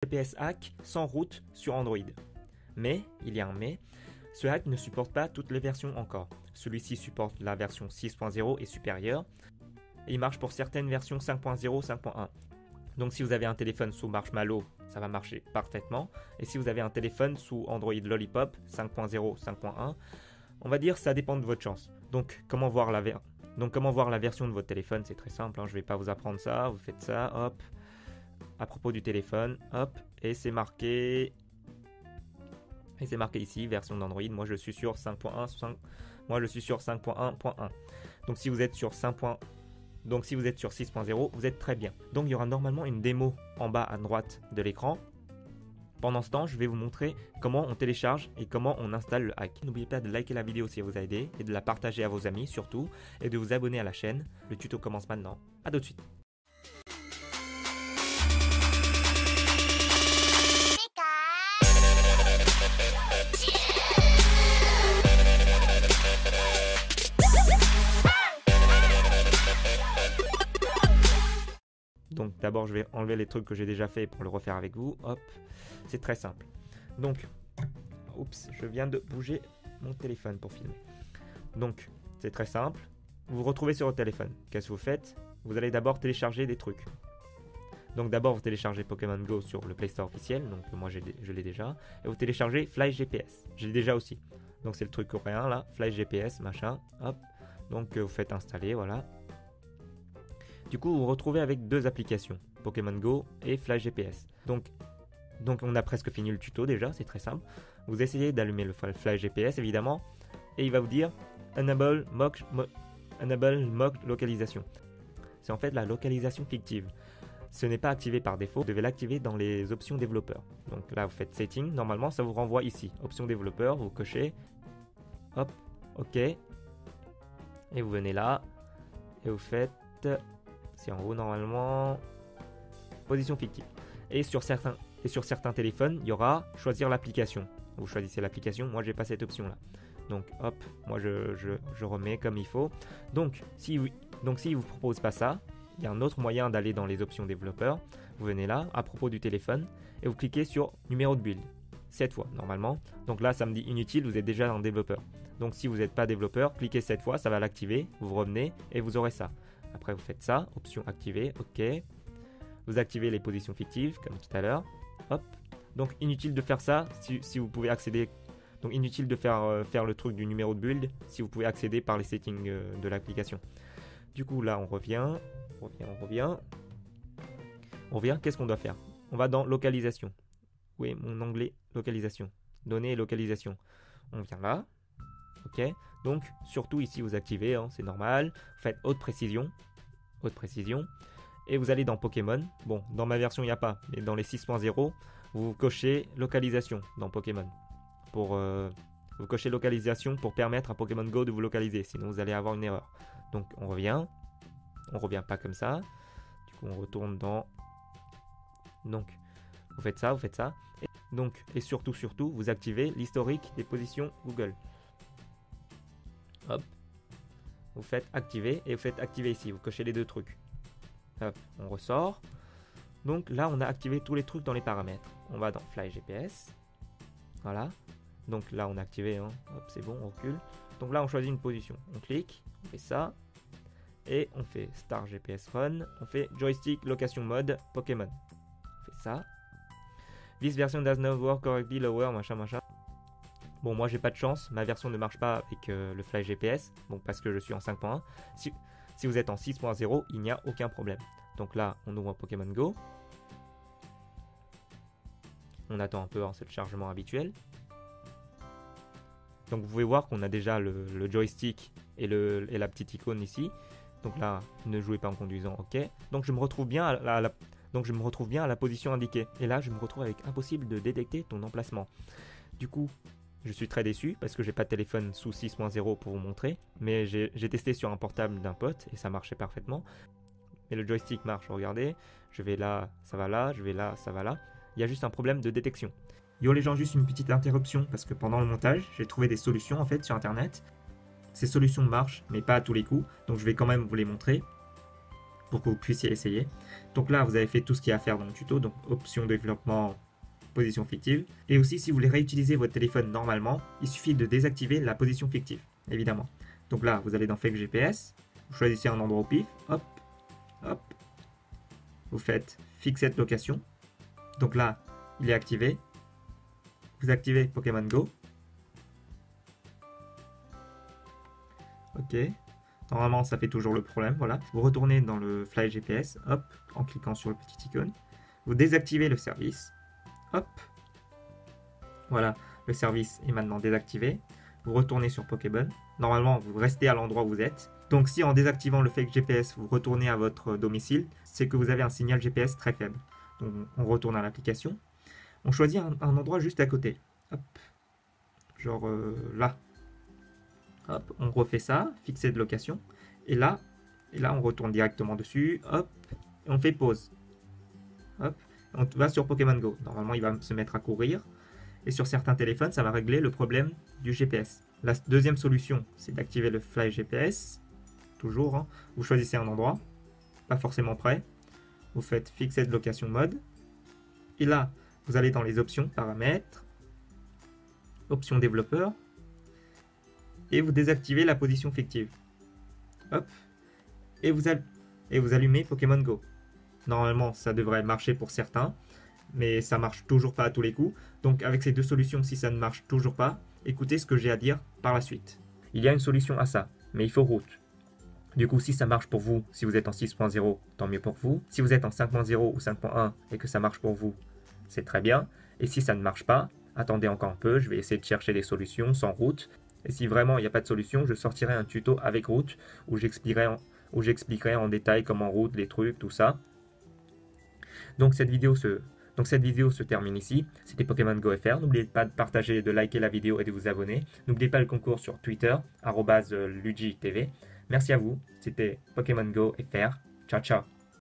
GPS hack sans route sur Android. Mais, il y a un mais, ce hack ne supporte pas toutes les versions encore. Celui-ci supporte la version 6.0 et supérieure, et il marche pour certaines versions 5.0, 5.1. Donc si vous avez un téléphone sous Marshmallow, ça va marcher parfaitement. Et si vous avez un téléphone sous Android Lollipop 5.0, 5.1, on va dire ça dépend de votre chance. Donc comment voir la version de votre téléphone? C'est très simple, hein, je ne vais pas vous apprendre ça. Vous faites ça, hop, à propos du téléphone, hop, et c'est marqué ici, version d'Android. Moi je suis sur 5.1, moi je suis sur 5.1.1. Donc si vous êtes sur 6.0, vous êtes très bien. Donc il y aura normalement une démo en bas à droite de l'écran. Pendant ce temps, je vais vous montrer comment on télécharge et comment on installe le hack. N'oubliez pas de liker la vidéo si elle vous a aidé et de la partager à vos amis surtout et de vous abonner à la chaîne. Le tuto commence maintenant. À tout de suite. Donc d'abord je vais enlever les trucs que j'ai déjà fait pour le refaire avec vous. Hop, c'est très simple. Donc, oups, je viens de bouger mon téléphone pour filmer. Donc c'est très simple. Vous vous retrouvez sur votre téléphone. Qu'est-ce que vous faites? Vous allez d'abord télécharger des trucs. Donc d'abord vous téléchargez Pokémon Go sur le Play Store officiel. Donc moi je l'ai déjà. Et vous téléchargez Flash GPS. Je l'ai déjà aussi. Donc c'est le truc coréen là, Flash GPS, machin. Hop. Donc vous faites installer, voilà. Du coup, vous vous retrouvez avec deux applications, Pokémon Go et Flash GPS. Donc on a presque fini le tuto déjà, c'est très simple. Vous essayez d'allumer le Flash GPS évidemment, et il va vous dire Enable Mock Localisation. C'est en fait la localisation fictive. Ce n'est pas activé par défaut, vous devez l'activer dans les options développeurs. Donc là, vous faites Setting, normalement ça vous renvoie ici, options développeurs, vous cochez, hop, OK, et vous venez là, et vous faites... C'est en haut normalement. Position fictive. Et sur certains téléphones, il y aura choisir l'application. Vous choisissez l'application. Moi, j'ai pas cette option là. Donc, hop, moi je remets comme il faut. Donc, si il vous propose pas ça, il y a un autre moyen d'aller dans les options développeurs. Vous venez là, à propos du téléphone, et vous cliquez sur numéro de build. 7 fois normalement. Donc là, ça me dit inutile. Vous êtes déjà dans le développeur. Donc, si vous n'êtes pas développeur, cliquez 7 fois, ça va l'activer. Vous revenez et vous aurez ça. Après, vous faites ça, option activée, OK. Vous activez les positions fictives, comme tout à l'heure. Hop. Donc, inutile de faire ça si vous pouvez accéder. Donc, inutile de faire le truc du numéro de build si vous pouvez accéder par les settings de l'application. Du coup, là, on revient. Qu'est-ce qu'on doit faire? On va dans localisation. Oui, mon onglet localisation. Données et localisation. On vient là. OK. Donc, surtout ici, vous activez, hein, c'est normal. Vous faites haute précision. Et vous allez dans Pokémon. Bon, dans ma version, il n'y a pas. Mais dans les 6.0, vous cochez localisation dans Pokémon. Vous cochez localisation pour permettre à Pokémon Go de vous localiser. Sinon, vous allez avoir une erreur. Donc, on revient. On ne revient pas comme ça. Du coup, on retourne dans... Donc, vous faites ça. Et surtout, vous activez l'historique des positions Google. Hop, vous faites activer et vous faites activer ici, vous cochez les deux trucs. Hop, on ressort. Donc là, on a activé tous les trucs dans les paramètres. On va dans Flash GPS. Voilà. Donc là, on a activé. Hein. Hop, c'est bon, on recule. Donc là, on choisit une position. On clique, on fait ça. Et on fait Start GPS Run. On fait Joystick Location Mode Pokémon. On fait ça. This version does not work correctly, lower, machin. Bon, moi j'ai pas de chance, ma version ne marche pas avec le Flash GPS, bon, parce que je suis en 5.1. Si vous êtes en 6.0, il n'y a aucun problème. Donc là, on ouvre Pokémon Go. On attend un peu, hein, c'est le chargement habituel. Donc vous pouvez voir qu'on a déjà le joystick et la petite icône ici. Donc là, ne jouez pas en conduisant, OK. Donc je me retrouve bien à la position indiquée. Et là, je me retrouve avec impossible de détecter ton emplacement. Du coup... Je suis très déçu parce que j'ai pas de téléphone sous 6.0 pour vous montrer, mais j'ai testé sur un portable d'un pote et ça marchait parfaitement. Et le joystick marche, regardez, je vais là, ça va là, je vais là, ça va là. Il y a juste un problème de détection. Yo les gens, juste une petite interruption parce que pendant le montage, j'ai trouvé des solutions en fait sur internet. Ces solutions marchent, mais pas à tous les coups, donc je vais quand même vous les montrer. pour que vous puissiez essayer. Donc là, vous avez fait tout ce qu'il y a à faire dans le tuto, donc option développement, position fictive. Et aussi, si vous voulez réutiliser votre téléphone normalement, il suffit de désactiver la position fictive, évidemment. Donc là, vous allez dans Fake GPS, vous choisissez un endroit au pif, hop, hop, vous faites Fixed Location. Donc là, il est activé. Vous activez Pokémon Go. Ok. Normalement, ça fait toujours le problème. Voilà. Vous retournez dans le Fly GPS, hop, en cliquant sur le petit icône. Vous désactivez le service. Hop. Voilà, le service est maintenant désactivé. Vous retournez sur Pokéball. Normalement, vous restez à l'endroit où vous êtes. Donc, si en désactivant le fake GPS, vous retournez à votre domicile, c'est que vous avez un signal GPS très faible. Donc, on retourne à l'application. On choisit un endroit juste à côté. Hop. Genre là. Hop, on refait ça, fixer de location. Et là, on retourne directement dessus. Hop, et on fait pause. Hop, on va sur Pokémon Go. Normalement, il va se mettre à courir. Et sur certains téléphones, ça va régler le problème du GPS. La deuxième solution, c'est d'activer le Fly GPS. Toujours, hein. Vous choisissez un endroit, pas forcément près. Vous faites Fixed Location Mode. Et là, vous allez dans les options, paramètres, options développeur. Et vous désactivez la position fictive. Hop. Et vous allumez Pokémon Go. Normalement, ça devrait marcher pour certains, mais ça marche toujours pas à tous les coups. Donc avec ces deux solutions, si ça ne marche toujours pas, écoutez ce que j'ai à dire par la suite. Il y a une solution à ça, mais il faut root. Du coup, si ça marche pour vous, si vous êtes en 6.0, tant mieux pour vous. Si vous êtes en 5.0 ou 5.1 et que ça marche pour vous, c'est très bien. Et si ça ne marche pas, attendez encore un peu, je vais essayer de chercher des solutions sans root. Et si vraiment il n'y a pas de solution, je sortirai un tuto avec root où j'expliquerai en détail comment root, les trucs, tout ça. Donc cette vidéo se termine ici. C'était Pokémon Go FR. N'oubliez pas de partager, de liker la vidéo et de vous abonner. N'oubliez pas le concours sur Twitter, @LuigiTV. Merci à vous. C'était Pokémon Go FR. Ciao, ciao.